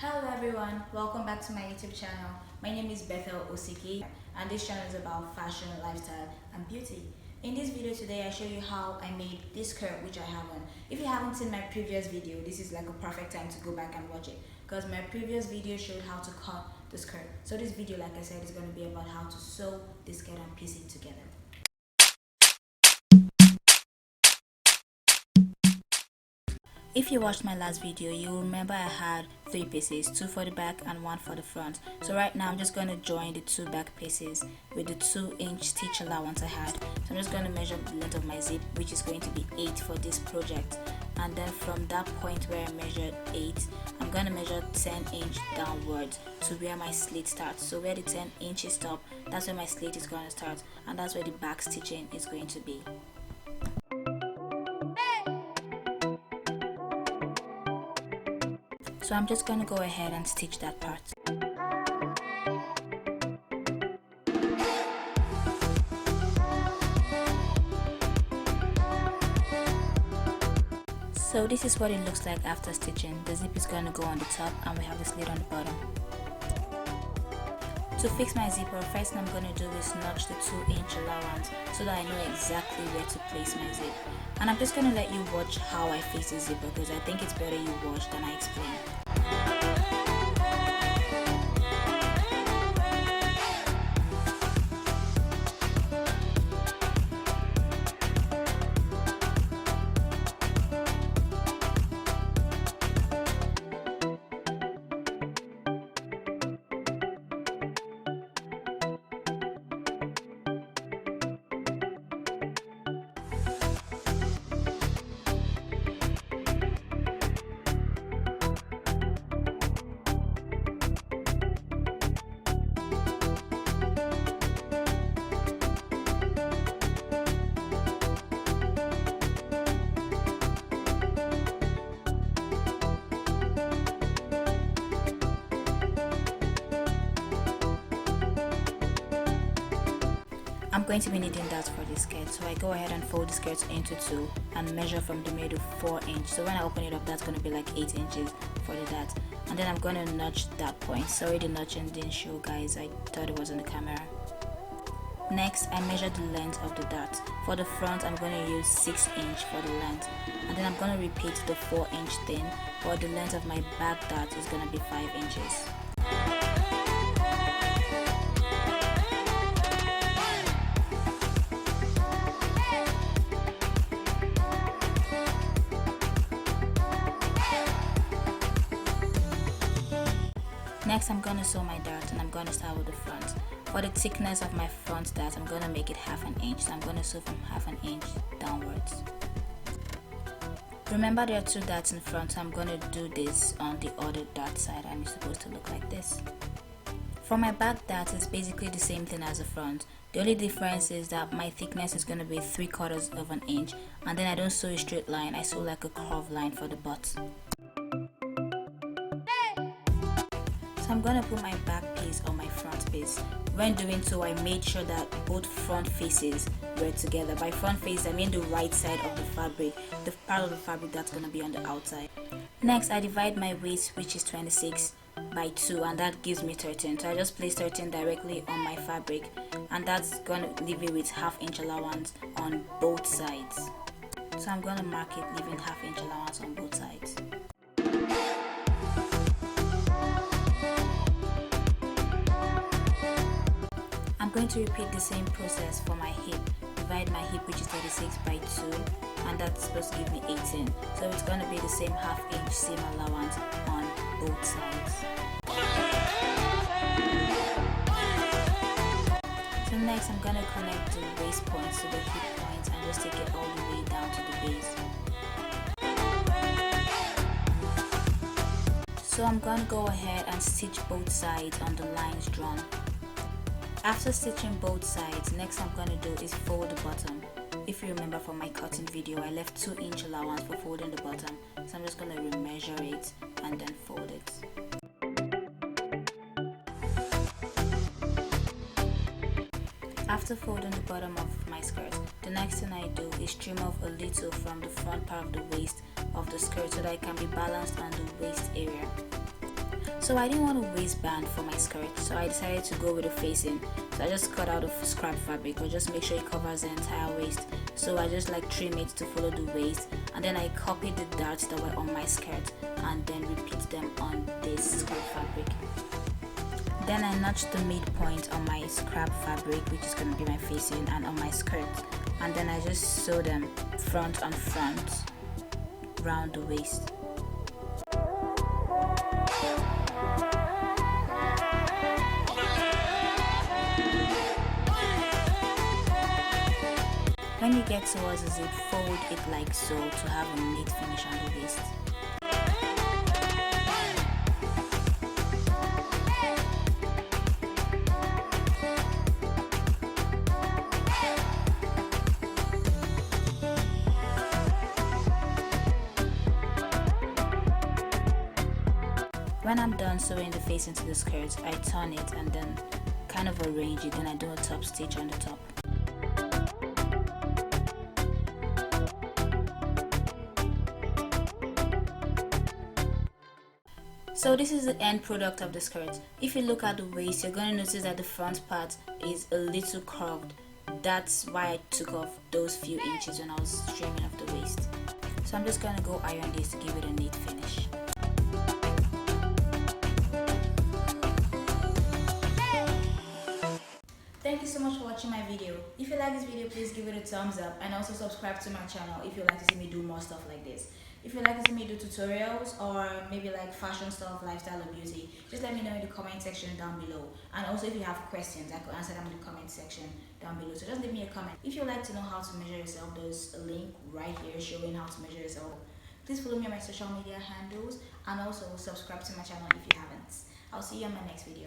Hello everyone, welcome back to my YouTube channel. My name is Bethel Osiki and this channel is about fashion, lifestyle and beauty. In this video today I show you how I made this skirt which I have on. If you haven't seen my previous video, this is like a perfect time to go back and watch it because my previous video showed how to cut the skirt. So this video, like I said, is going to be about how to sew this skirt and piece it together. If you watched my last video, you will remember I had 3 pieces, 2 for the back and 1 for the front. So right now I'm just going to join the 2 back pieces with the 2-inch stitch allowance I had. So I'm just going to measure the length of my zip, which is going to be 8 for this project. And then from that point where I measured 8, I'm going to measure 10 inch downwards to where my slit starts. So where the 10 inches stop, that's where my slit is going to start, and that's where the back stitching is going to be. So I'm just going to go ahead and stitch that part. So this is what it looks like after stitching. The zip is going to go on the top and we have the slit on the bottom. To fix my zipper, first thing I'm going to do is notch the 2-inch allowance so that I know exactly where to place my zip. And I'm just going to let you watch how I fix the zipper because I think it's better you watch than I explain. I'm going to be needing that for the skirt, so I go ahead and fold the skirt into 2 and measure from the middle 4 inch. So when I open it up, that's going to be like 8 inches for the dart, and then I'm going to notch that point. Sorry the notching didn't show, guys, I thought it was on the camera. Next, I measure the length of the dart. For the front, I'm going to use 6 inch for the length, and then I'm going to repeat the 4 inch thing, but the length of my back dart is going to be 5 inches. Next, I'm going to sew my dart and I'm going to start with the front. For the thickness of my front dart, I'm going to make it 1/2 inch. So I'm going to sew from 1/2 inch downwards. Remember there are 2 darts in front, so I'm going to do this on the other dart side and it's supposed to look like this. For my back dart, it's basically the same thing as the front. The only difference is that my thickness is going to be 3/4 of an inch, and then I don't sew a straight line, I sew like a curved line for the butt. So I'm going to put my back piece on my front piece. When doing so, I made sure that both front faces were together. By front face, I mean the right side of the fabric, the part of the fabric that's going to be on the outside. Next, I divide my waist, which is 26 by 2, and that gives me 13. So I just place 13 directly on my fabric, and that's going to leave it with 1/2 inch allowance on both sides. So I'm going to mark it leaving 1/2 inch allowance on both sides. I'm going to repeat the same process for my hip. Divide my hip, which is 36 by 2, and that's supposed to give me 18. So it's going to be the same 1/2 inch seam allowance on both sides. So next, I'm going to connect the waist points to the hip points and just take it all the way down to the base. So I'm going to go ahead and stitch both sides on the lines drawn. After stitching both sides, next I'm going to do is fold the bottom. If you remember from my cutting video, I left 2-inch allowance for folding the bottom, so I'm just going to remeasure it and then fold it. After folding the bottom of my skirt, the next thing I do is trim off a little from the front part of the waist of the skirt so that it can be balanced on the waist area. So I didn't want a waistband for my skirt, so I decided to go with the facing. So I just cut out a scrap fabric, but just make sure it covers the entire waist. So I just like trim it to follow the waist, and then I copied the darts that were on my skirt and then repeat them on this scrap fabric. Then I notched the midpoint on my scrap fabric, which is going to be my facing, and on my skirt, and then I just sew them front on front round the waist. When you get towards the zip, fold it like so to have a neat finish on the waist. When I'm done sewing the face into the skirt, I turn it and then kind of arrange it, then I do a top stitch on the top. So this is the end product of the skirt. If you look at the waist, you're going to notice that the front part is a little curved. That's why I took off those few inches when I was trimming off the waist. So I'm just going to go iron this to give it a neat finish. Thank you so much for watching my video. If you like this video, please give it a thumbs up and also subscribe to my channel if you'd like to see me do more stuff like this. If you'd like to see me do tutorials or maybe like fashion stuff, lifestyle or beauty, just let me know in the comment section down below. And also if you have questions, I could answer them in the comment section down below. So just leave me a comment. If you'd like to know how to measure yourself, there's a link right here showing how to measure yourself. Please follow me on my social media handles and also subscribe to my channel if you haven't. I'll see you on my next video.